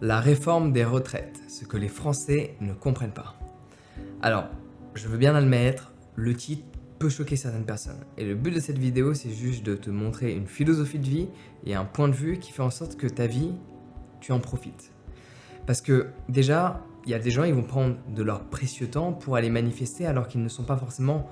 La réforme des retraites, ce que les Français ne comprennent pas. Alors, je veux bien admettre, le titre peut choquer certaines personnes. Et le but de cette vidéo, c'est juste de te montrer une philosophie de vie et un point de vue qui fait en sorte que ta vie, tu en profites. Parce que déjà, il y a des gens, ils vont prendre de leur précieux temps pour aller manifester alors qu'ils ne sont pas forcément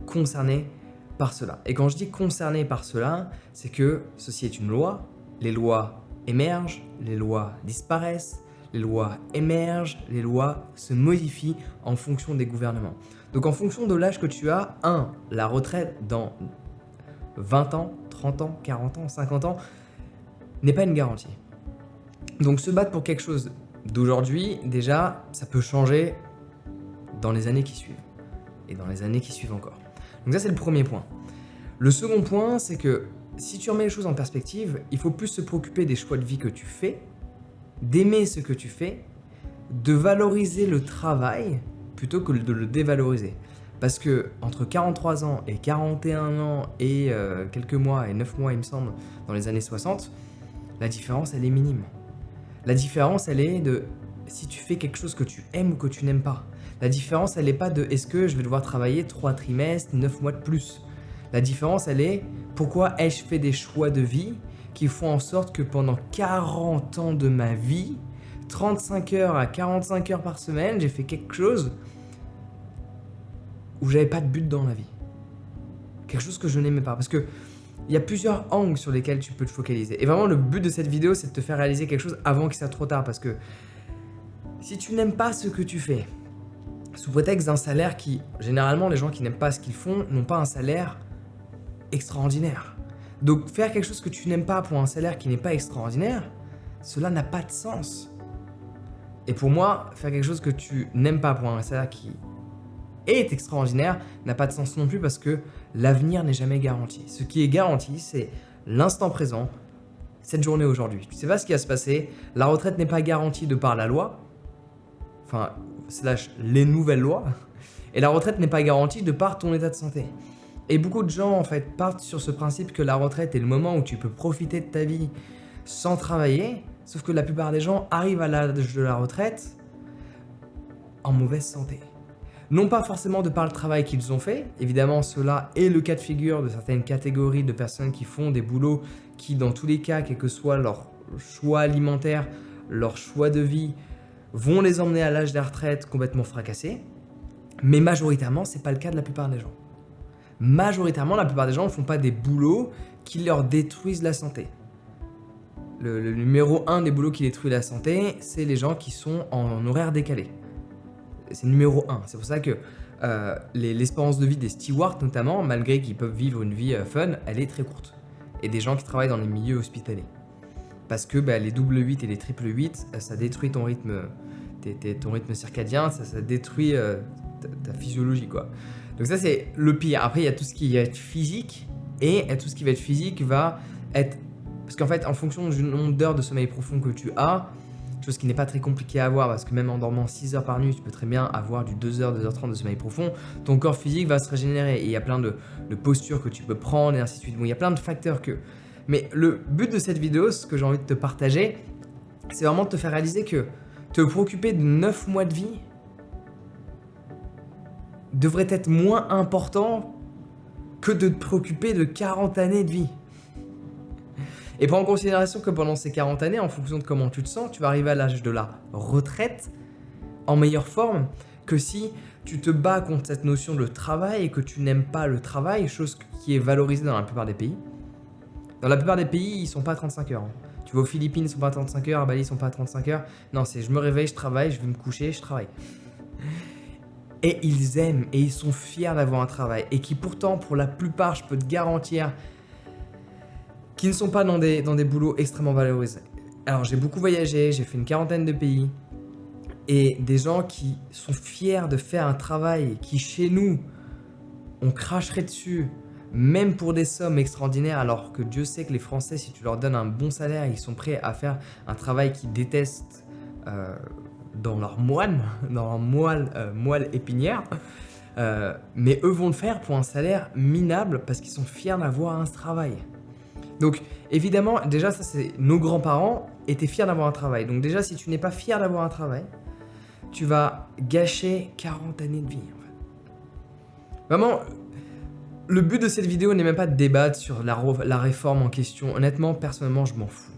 concernés par cela. Et quand je dis concernés par cela, c'est que ceci est une loi, les lois émergent, les lois disparaissent, les lois émergent, les lois se modifient en fonction des gouvernements. Donc en fonction de l'âge que tu as, la retraite dans 20 ans, 30 ans, 40 ans, 50 ans n'est pas une garantie. Donc se battre pour quelque chose d'aujourd'hui, déjà, ça peut changer dans les années qui suivent. Et dans les années qui suivent encore. Donc ça, c'est le premier point. Le second point, c'est que si tu remets les choses en perspective, il faut plus se préoccuper des choix de vie que tu fais, d'aimer ce que tu fais, de valoriser le travail plutôt que de le dévaloriser. Parce que entre 43 ans et 41 ans et quelques mois et 9 mois, il me semble, dans les années 60, la différence, elle est minime. La différence, elle est de si tu fais quelque chose que tu aimes ou que tu n'aimes pas. La différence, elle n'est pas de est-ce que je vais devoir travailler 3 trimestres, 9 mois de plus. La différence, elle est pourquoi ai-je fait des choix de vie qui font en sorte que pendant 40 ans de ma vie, 35 heures à 45 heures par semaine, j'ai fait quelque chose où j'avais pas de but dans la vie. Quelque chose que je n'aimais pas. Parce que il y a plusieurs angles sur lesquels tu peux te focaliser. Et vraiment, le but de cette vidéo, c'est de te faire réaliser quelque chose avant qu'il soit trop tard. Parce que si tu n'aimes pas ce que tu fais, sous prétexte d'un salaire qui, généralement, les gens qui n'aiment pas ce qu'ils font n'ont pas un salaire extraordinaire. Donc faire quelque chose que tu n'aimes pas pour un salaire qui n'est pas extraordinaire, cela n'a pas de sens. Et pour moi, faire quelque chose que tu n'aimes pas pour un salaire qui est extraordinaire n'a pas de sens non plus parce que l'avenir n'est jamais garanti. Ce qui est garanti, c'est l'instant présent, cette journée aujourd'hui. Tu sais pas ce qui va se passer, la retraite n'est pas garantie de par la loi, enfin, / les nouvelles lois, et la retraite n'est pas garantie de par ton état de santé. Et beaucoup de gens, en fait, partent sur ce principe que la retraite est le moment où tu peux profiter de ta vie sans travailler, sauf que la plupart des gens arrivent à l'âge de la retraite en mauvaise santé. Non pas forcément de par le travail qu'ils ont fait, évidemment cela est le cas de figure de certaines catégories de personnes qui font des boulots qui, dans tous les cas, quel que soit leur choix alimentaire, leur choix de vie, vont les emmener à l'âge de la retraite complètement fracassés, mais majoritairement, c'est pas le cas de la plupart des gens. Majoritairement, la plupart des gens ne font pas des boulots qui leur détruisent la santé. Le numéro 1 des boulots qui détruisent la santé, c'est les gens qui sont en horaire décalé. C'est le numéro 1. C'est pour ça que l'espérance de vie des stewards, notamment, malgré qu'ils peuvent vivre une vie fun, elle est très courte. Et des gens qui travaillent dans les milieux hospitaliers. Parce que les double 8 et les triple 8, ça détruit ton rythme circadien, ça détruit ta physiologie, quoi. Donc ça, c'est le pire. Après, il y a tout ce qui va être physique, et tout ce qui va être physique va être... Parce qu'en fait, en fonction du nombre d'heures de sommeil profond que tu as, chose qui n'est pas très compliquée à avoir, parce que même en dormant 6 heures par nuit, tu peux très bien avoir du 2h, 2h30 de sommeil profond, ton corps physique va se régénérer. Et il y a plein de postures que tu peux prendre, et ainsi de suite. Bon, il y a plein de facteurs que... Mais le but de cette vidéo, ce que j'ai envie de te partager, c'est vraiment de te faire réaliser que te préoccuper de 9 mois de vie devrait être moins important que de te préoccuper de 40 années de vie. Et prends en considération que pendant ces 40 années, en fonction de comment tu te sens, tu vas arriver à l'âge de la retraite en meilleure forme que si tu te bats contre cette notion de travail et que tu n'aimes pas le travail, chose qui est valorisée dans la plupart des pays. Dans la plupart des pays, ils sont pas à 35 heures. Tu vas aux Philippines, ils sont pas à 35 heures, à Bali, ils sont pas à 35 heures. Non, c'est je me réveille, je travaille, je vais me coucher, je travaille. Et ils aiment et ils sont fiers d'avoir un travail. Et qui pourtant, pour la plupart, je peux te garantir, qui ne sont pas dans des boulots extrêmement valorisés. Alors, j'ai beaucoup voyagé, j'ai fait une 40aine de pays. Et des gens qui sont fiers de faire un travail qui, chez nous, on cracherait dessus, même pour des sommes extraordinaires, alors que Dieu sait que les Français, si tu leur donnes un bon salaire, ils sont prêts à faire un travail qu'ils détestent dans leur moelle épinière. Mais eux vont le faire pour un salaire minable parce qu'ils sont fiers d'avoir un travail. Donc évidemment, déjà ça c'est nos grands-parents étaient fiers d'avoir un travail. Donc déjà si tu n'es pas fier d'avoir un travail, tu vas gâcher 40 années de vie en fait. Vraiment, le but de cette vidéo n'est même pas de débattre sur la réforme en question. Honnêtement, personnellement, je m'en fous.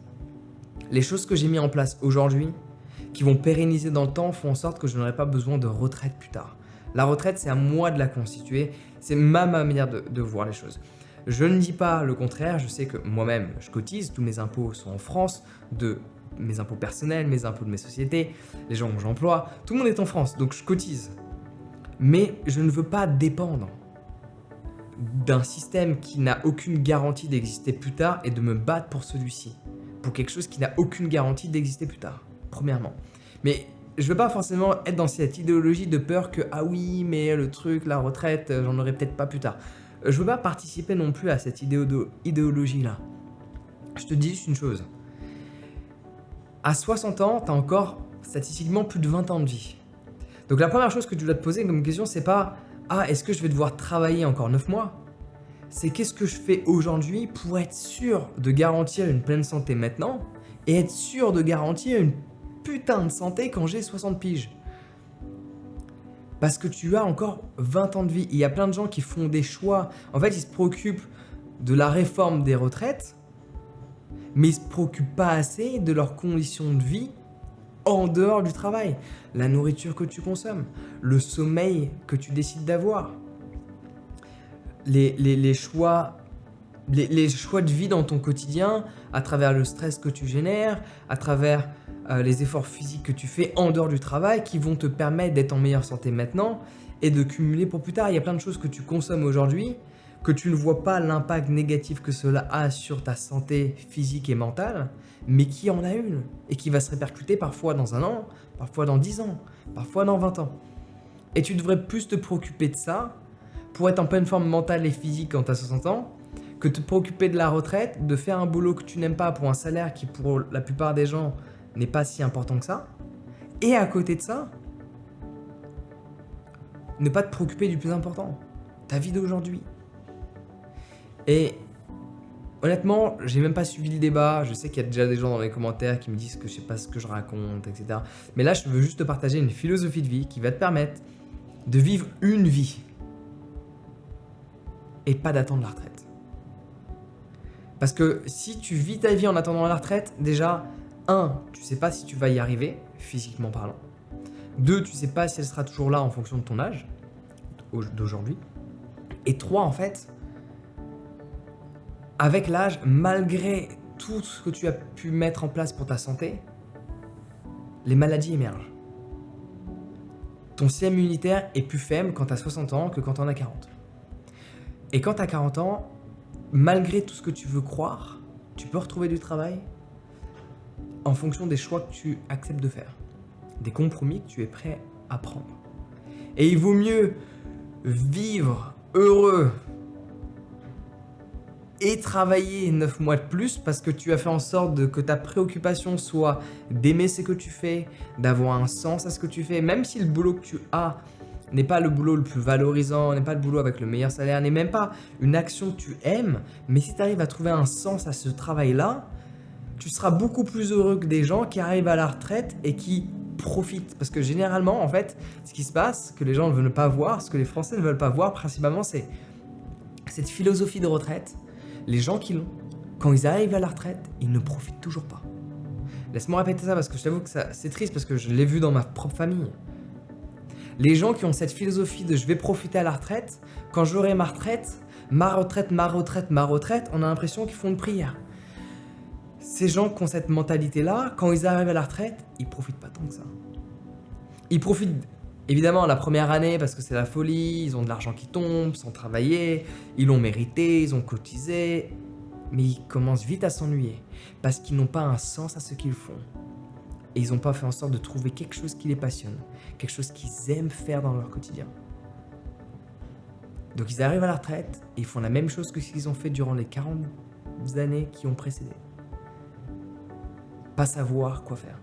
Les choses que j'ai mis en place aujourd'hui, qui vont pérenniser dans le temps, font en sorte que je n'aurai pas besoin de retraite plus tard. La retraite, c'est à moi de la constituer, c'est ma manière de voir les choses. Je ne dis pas le contraire, je sais que moi-même, je cotise, tous mes impôts sont en France, de mes impôts personnels, mes impôts de mes sociétés, les gens que j'emploie, tout le monde est en France, donc je cotise. Mais je ne veux pas dépendre d'un système qui n'a aucune garantie d'exister plus tard et de me battre pour celui-ci, pour quelque chose qui n'a aucune garantie d'exister plus tard, premièrement. Mais je veux pas forcément être dans cette idéologie de peur que ah oui mais le truc, la retraite, j'en aurai peut-être pas plus tard. Je veux pas participer non plus à cette idéologie-là. Je te dis juste une chose. À 60 ans, t'as encore statistiquement plus de 20 ans de vie. Donc la première chose que tu dois te poser comme question, c'est pas ah, est-ce que je vais devoir travailler encore 9 mois? C'est qu'est-ce que je fais aujourd'hui pour être sûr de garantir une pleine santé maintenant et être sûr de garantir une putain de santé quand j'ai 60 piges. Parce que tu as encore 20 ans de vie. Il y a plein de gens qui font des choix. En fait, ils se préoccupent de la réforme des retraites, mais ils ne se préoccupent pas assez de leurs conditions de vie en dehors du travail. La nourriture que tu consommes, le sommeil que tu décides d'avoir, les choix de vie dans ton quotidien, à travers le stress que tu génères, à travers les efforts physiques que tu fais en dehors du travail qui vont te permettre d'être en meilleure santé maintenant et de cumuler pour plus tard. Il y a plein de choses que tu consommes aujourd'hui que tu ne vois pas l'impact négatif que cela a sur ta santé physique et mentale, mais qui en a une et qui va se répercuter parfois dans 1 an, parfois dans 10 ans, parfois dans 20 ans. Et tu devrais plus te préoccuper de ça pour être en pleine forme mentale et physique quand tu as 60 ans que te préoccuper de la retraite, de faire un boulot que tu n'aimes pas pour un salaire qui pour la plupart des gens n'est pas si important que ça. Et à côté de ça, ne pas te préoccuper du plus important, ta vie d'aujourd'hui. Et honnêtement, j'ai même pas suivi le débat. Je sais qu'il y a déjà des gens dans les commentaires qui me disent que je sais pas ce que je raconte, etc. Mais là, je veux juste te partager une philosophie de vie qui va te permettre de vivre une vie et pas d'attendre la retraite. Parce que si tu vis ta vie en attendant la retraite, déjà, 1, tu sais pas si tu vas y arriver, physiquement parlant. 2, tu sais pas si elle sera toujours là en fonction de ton âge, d'aujourd'hui. Et 3, en fait, avec l'âge, malgré tout ce que tu as pu mettre en place pour ta santé, les maladies émergent. Ton système immunitaire est plus faible quand tu as 60 ans que quand tu en as 40. Et quand tu as 40 ans, malgré tout ce que tu veux croire, tu peux retrouver du travail en fonction des choix que tu acceptes de faire, des compromis que tu es prêt à prendre. Et il vaut mieux vivre heureux et travailler 9 mois de plus parce que tu as fait en sorte que ta préoccupation soit d'aimer ce que tu fais, d'avoir un sens à ce que tu fais, même si le boulot que tu as n'est pas le boulot le plus valorisant, n'est pas le boulot avec le meilleur salaire, n'est même pas une action que tu aimes, mais si tu arrives à trouver un sens à ce travail-là, tu seras beaucoup plus heureux que des gens qui arrivent à la retraite et qui profitent. Parce que généralement, en fait, ce qui se passe, que les gens ne veulent pas voir, ce que les Français ne veulent pas voir principalement, c'est cette philosophie de retraite. Les gens qui l'ont, quand ils arrivent à la retraite, ils ne profitent toujours pas. Laisse-moi répéter ça parce que je t'avoue que c'est triste parce que je l'ai vu dans ma propre famille. Les gens qui ont cette philosophie de je vais profiter à la retraite, quand j'aurai ma retraite, on a l'impression qu'ils font une prière. Ces gens qui ont cette mentalité-là, quand ils arrivent à la retraite, ils profitent pas tant que ça. Ils profitent évidemment la première année parce que c'est la folie, ils ont de l'argent qui tombe sans travailler, ils l'ont mérité, ils ont cotisé, mais ils commencent vite à s'ennuyer parce qu'ils n'ont pas un sens à ce qu'ils font. Et ils n'ont pas fait en sorte de trouver quelque chose qui les passionne, quelque chose qu'ils aiment faire dans leur quotidien. Donc ils arrivent à la retraite et ils font la même chose que ce qu'ils ont fait durant les 40 années qui ont précédé. Pas savoir quoi faire.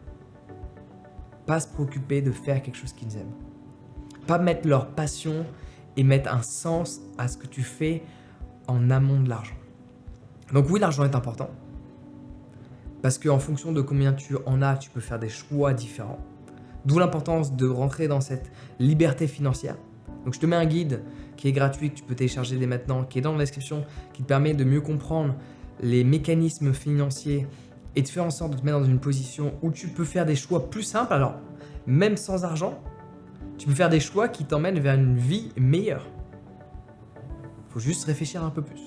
Pas se préoccuper de faire quelque chose qu'ils aiment. Pas mettre leur passion et mettre un sens à ce que tu fais en amont de l'argent. Donc oui, l'argent est important. Parce qu'en fonction de combien tu en as, tu peux faire des choix différents. D'où l'importance de rentrer dans cette liberté financière. Donc je te mets un guide qui est gratuit, que tu peux télécharger dès maintenant, qui est dans la description, qui te permet de mieux comprendre les mécanismes financiers et de faire en sorte de te mettre dans une position où tu peux faire des choix plus simples. Alors, même sans argent, tu peux faire des choix qui t'emmènent vers une vie meilleure. Il faut juste réfléchir un peu plus.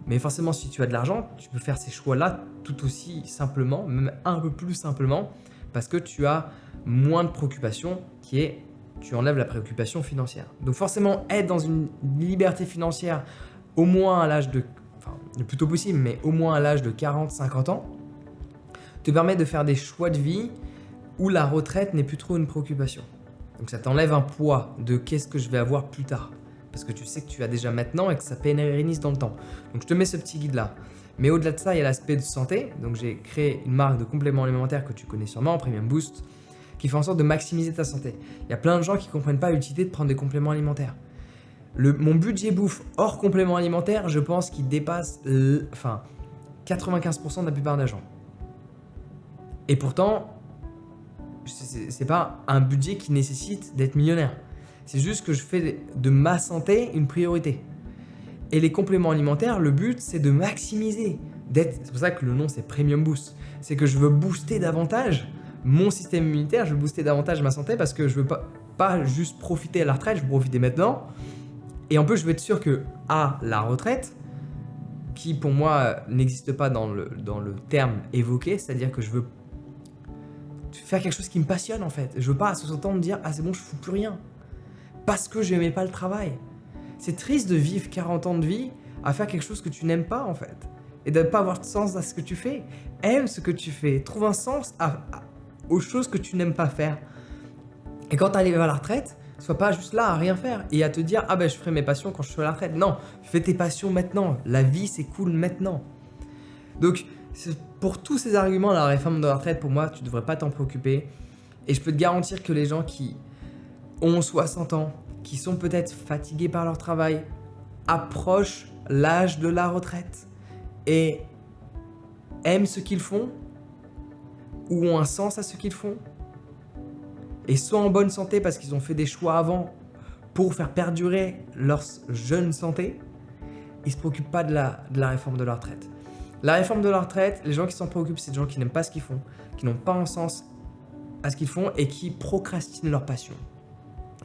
Mais forcément, si tu as de l'argent, tu peux faire ces choix-là tout aussi simplement, même un peu plus simplement, parce que tu as moins de préoccupations, qui est, tu enlèves la préoccupation financière. Donc forcément, être dans une liberté financière au moins à l'âge de, enfin le plus tôt possible, mais au moins à l'âge de 40-50 ans, te permet de faire des choix de vie où la retraite n'est plus trop une préoccupation. Donc ça t'enlève un poids de qu'est-ce que je vais avoir plus tard. Parce que tu sais que tu as déjà maintenant et que ça pérennise dans le temps. Donc je te mets ce petit guide là. Mais au-delà de ça, il y a l'aspect de santé. Donc j'ai créé une marque de compléments alimentaires que tu connais sûrement, Premium Boost, qui fait en sorte de maximiser ta santé. Il y a plein de gens qui ne comprennent pas l'utilité de prendre des compléments alimentaires. Mon budget bouffe hors compléments alimentaires, je pense qu'il dépasse 95% de la plupart des gens. Et pourtant, c'est pas un budget qui nécessite d'être millionnaire. C'est juste que je fais de ma santé une priorité. Et les compléments alimentaires, le but, c'est de maximiser. C'est pour ça que le nom, c'est Premium Boost. C'est que je veux booster davantage mon système immunitaire, je veux booster davantage ma santé parce que je veux pas juste profiter à la retraite, je veux profiter maintenant. Et en plus, je veux être sûr que, la retraite, qui pour moi n'existe pas dans le terme évoqué, c'est-à-dire que je veux faire quelque chose qui me passionne en fait. Je veux pas à 60 ans me dire « Ah c'est bon, je fous plus rien ». Parce que je n'aimais pas le travail. C'est triste de vivre 40 ans de vie à faire quelque chose que tu n'aimes pas en fait. Et de ne pas avoir de sens à ce que tu fais. Aime ce que tu fais. Trouve un sens aux choses que tu n'aimes pas faire. Et quand tu arrives à la retraite, sois pas juste là à rien faire et à te dire « Ah ben je ferai mes passions quand je serai à la retraite ». Non, fais tes passions maintenant. La vie c'est cool maintenant. Donc pour tous ces arguments, la réforme de la retraite, pour moi, tu ne devrais pas t'en préoccuper. Et je peux te garantir que les gens qui ont 60 ans, qui sont peut-être fatigués par leur travail, approchent l'âge de la retraite et aiment ce qu'ils font ou ont un sens à ce qu'ils font et sont en bonne santé parce qu'ils ont fait des choix avant pour faire perdurer leur jeune santé, ils ne se préoccupent pas de la réforme de la retraite. La réforme de la retraite, les gens qui s'en préoccupent, c'est des gens qui n'aiment pas ce qu'ils font, qui n'ont pas un sens à ce qu'ils font et qui procrastinent leur passion.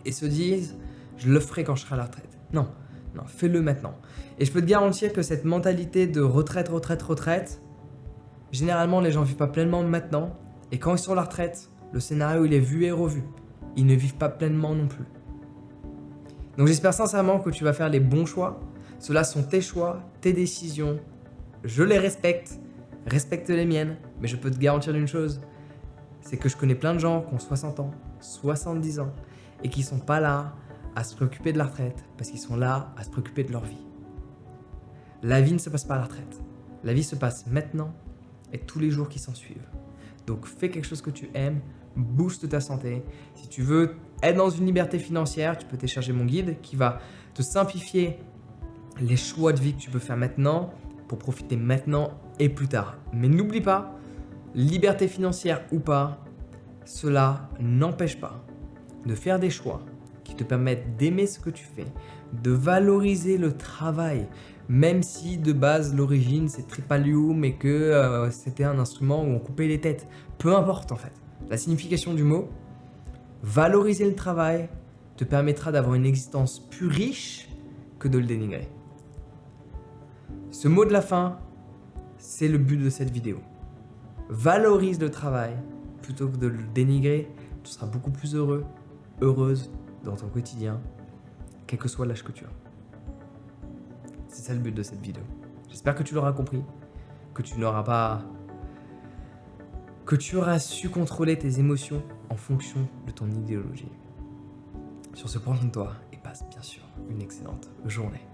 Et se disent, je le ferai quand je serai à la retraite. Non, fais-le maintenant. Et je peux te garantir que cette mentalité de retraite, généralement les gens ne vivent pas pleinement maintenant. Et quand ils sont à la retraite, le scénario il est vu et revu. Ils ne vivent pas pleinement non plus. Donc j'espère sincèrement que tu vas faire les bons choix. Ceux-là sont tes choix, tes décisions. Je les respecte les miennes. Mais je peux te garantir d'une chose, c'est que je connais plein de gens qui ont 60 ans, 70 ans, et qui ne sont pas là à se préoccuper de la retraite, parce qu'ils sont là à se préoccuper de leur vie. La vie ne se passe pas à la retraite. La vie se passe maintenant et tous les jours qui s'en suivent. Donc fais quelque chose que tu aimes, booste ta santé. Si tu veux être dans une liberté financière, tu peux télécharger mon guide qui va te simplifier les choix de vie que tu peux faire maintenant pour profiter maintenant et plus tard. Mais n'oublie pas, liberté financière ou pas, cela n'empêche pas de faire des choix qui te permettent d'aimer ce que tu fais, de valoriser le travail, même si de base l'origine c'est Tripalium et que c'était un instrument où on coupait les têtes. Peu importe en fait. La signification du mot, valoriser le travail te permettra d'avoir une existence plus riche que de le dénigrer. Ce mot de la fin, c'est le but de cette vidéo. Valorise le travail plutôt que de le dénigrer, tu seras beaucoup plus heureux, heureuse dans ton quotidien, quel que soit l'âge que tu as. C'est ça le but de cette vidéo. J'espère que tu l'auras compris, que tu auras su contrôler tes émotions en fonction de ton idéologie. Sur ce, prends soin de toi et passe bien sûr une excellente journée.